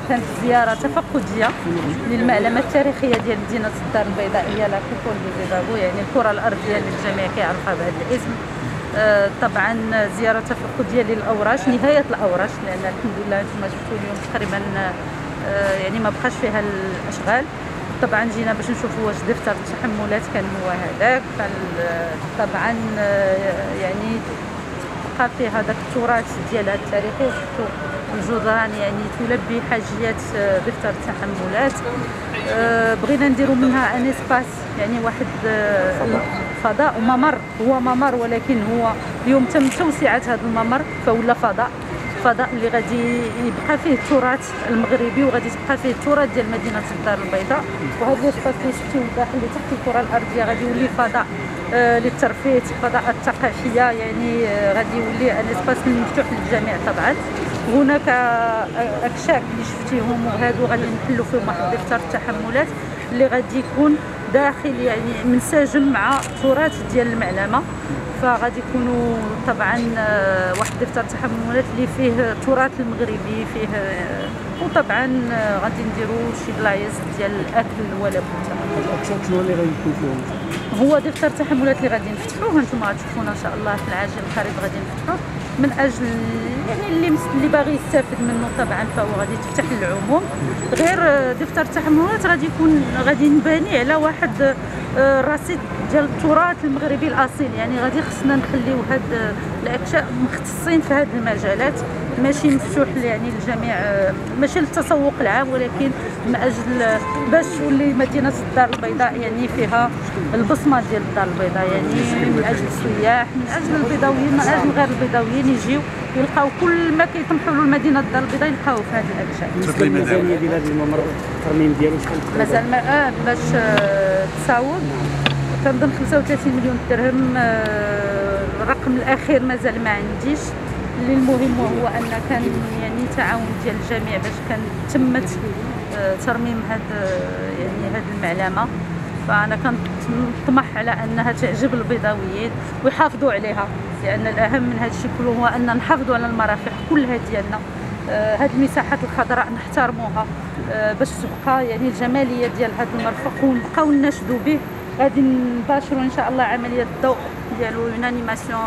كانت زيارة تفقدية للمعلمة التاريخية ديال مدينة الدار البيضاء، هي لا كوبول دو زيبابو، يعني الكرة الأرضية اللي الجميع كيعرفها بهذا الاسم. طبعا زيارة تفقدية للأوراش، نهاية الأوراش، لأن الحمد لله انتم شفتوا اليوم تقريبا يعني ما بقاش فيها الأشغال. طبعا جينا باش نشوفوا واش دفتر التحملات كان هو هذاك. طبعا يعني بقى فيه هذاك التراث ديالها التاريخي، وشفتوا الجدران يعني تلبي حاجيات دفتر التحملات. بغينا نديروا منها ان اسباس، يعني واحد فضاء وممر، هو ممر ولكن هو اليوم تم توسعة هذا الممر فولا فضاء اللي غادي يبقى فيه التراث المغربي وغادي تبقى فيه التراث ديال مدينه الدار البيضاء. وهذا الاسباس اللي شفتيه داخل اللي تحت الكره الارضيه غادي يولي فضاء للترفيه، فضاءات ثقافيه، يعني غادي يولي ان اسباس مفتوح للجميع. طبعا هناك اكشاك اللي شفتيهم وهادو غادي نحلوا فيهم واحد دفتر التحملات اللي غادي يكون داخل يعني منسجم مع التراث ديال المعلمه. فغادي يكونوا طبعا واحد دفتر تحملات اللي فيه التراث المغربي فيه، وطبعا غادي نديروا شي بلايص ديال الاكل ولا بوتا. شنو اللي غادي يكون فيهم؟ هو دفتر تحملات اللي غادي نفتحوه، انتم غتشوفونا ان شاء الله في العاجل القريب غادي نفتحوه من اجل يعني اللي باغي يستافد منه طبعا فهو غادي تفتح للعموم. غير دفتر التحملات غادي نباني على واحد رصيد ديال التراث المغربي الاصيل، يعني غادي خصنا نخليو هاد الاكشاء مختصين في هاد المجالات، ماشي مفتوح يعني للجميع، ماشي للتسوق العام ولكن من اجل باش تولي مدينه الدار البيضاء يعني فيها البصمه ديال الدار البيضاء، يعني من اجل السياح، من اجل البيضاويين، من اجل غير البيضاويين يجيو يلقاو كل ما كيطمحوا له المدينه الدار البيضاء يلقاوه في هذه الاكشاء. بالنسبه للميزانيه ديال هذا الممر الترميم ديالو شحال؟ مازال باش تصاوب كنظن 35 مليون درهم. الرقم الاخير مازال ما عنديش. اللي المهم هو ان كان يعني تعاون ديال الجميع باش كان تمت ترميم هاد المعلمه. فانا كنطمح على انها تعجب البيضاويين ويحافظوا عليها، لان الاهم من هذا الشيء كله هو ان نحافظوا على المرافق كلها ديالنا. هاد المساحات الخضراء نحترموها باش تبقى يعني الجماليه ديال هاد المرفق ونبقاو نناشدوا به. غادي نباشروا ان شاء الله عمليه الضوء ديالو اون انيماسيون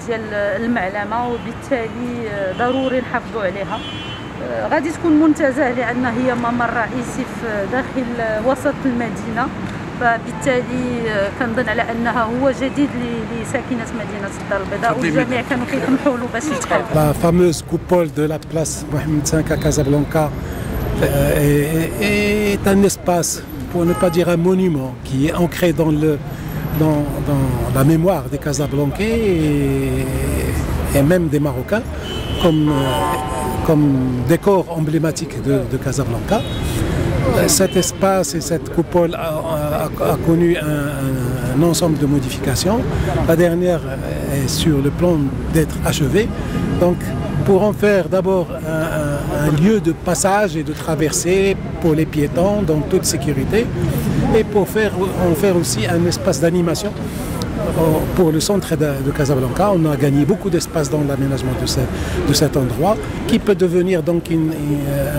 ديال المعلمه، وبالتالي ضروري نحافظوا عليها. غادي تكون منتزه لان هي ممر رئيسي في داخل وسط المدينه، فبالتالي كنظن على انها هو جديد لساكنه مدينه الدار البيضاء والجميع كانوا كيطمحوا له باش يتقال. La fameuse coupole de la place Mohamed V à Casablanca est un espace, pour ne pas dire un monument, qui est ancré dans la mémoire des Casablancais et même des Marocains comme décor emblématique de Casablanca. Cet espace et cette coupole a connu un ensemble de modifications. La dernière est sur le plan d'être achevée. Donc, pour en faire d'abord un lieu de passage et de traversée pour les piétons dans toute sécurité, et pour en faire aussi un espace d'animation pour le centre de Casablanca. On a gagné beaucoup d'espace dans l'aménagement de cet endroit qui peut devenir donc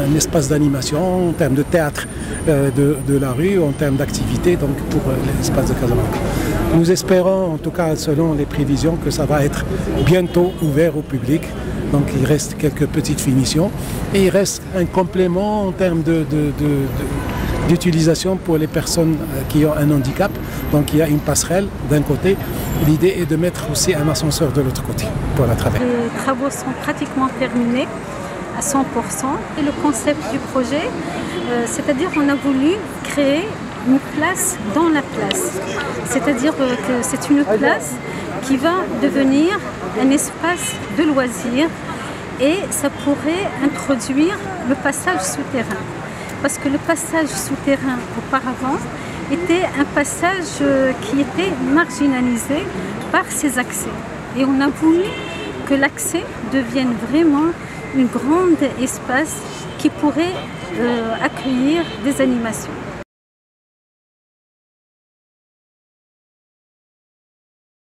un espace d'animation en termes de théâtre de la rue, en termes d'activité donc pour l'espace de Casablanca. Nous espérons, en tout cas selon les prévisions, que ça va être bientôt ouvert au public. Donc il reste quelques petites finitions et il reste un complément en termes d'utilisation pour les personnes qui ont un handicap. Donc il y a une passerelle d'un côté. L'idée est de mettre aussi un ascenseur de l'autre côté pour la traverser. Les travaux sont pratiquement terminés à 100%. Et le concept du projet, c'est-à-dire qu'on a voulu créer une place dans la place. C'est-à-dire que c'est une place qui va devenir un espace de loisirs et ça pourrait introduire le passage souterrain. Parce que le passage souterrain auparavant était un passage qui était marginalisé par ses accès. Et on a voulu que l'accès devienne vraiment un grand espace qui pourrait accueillir des animations.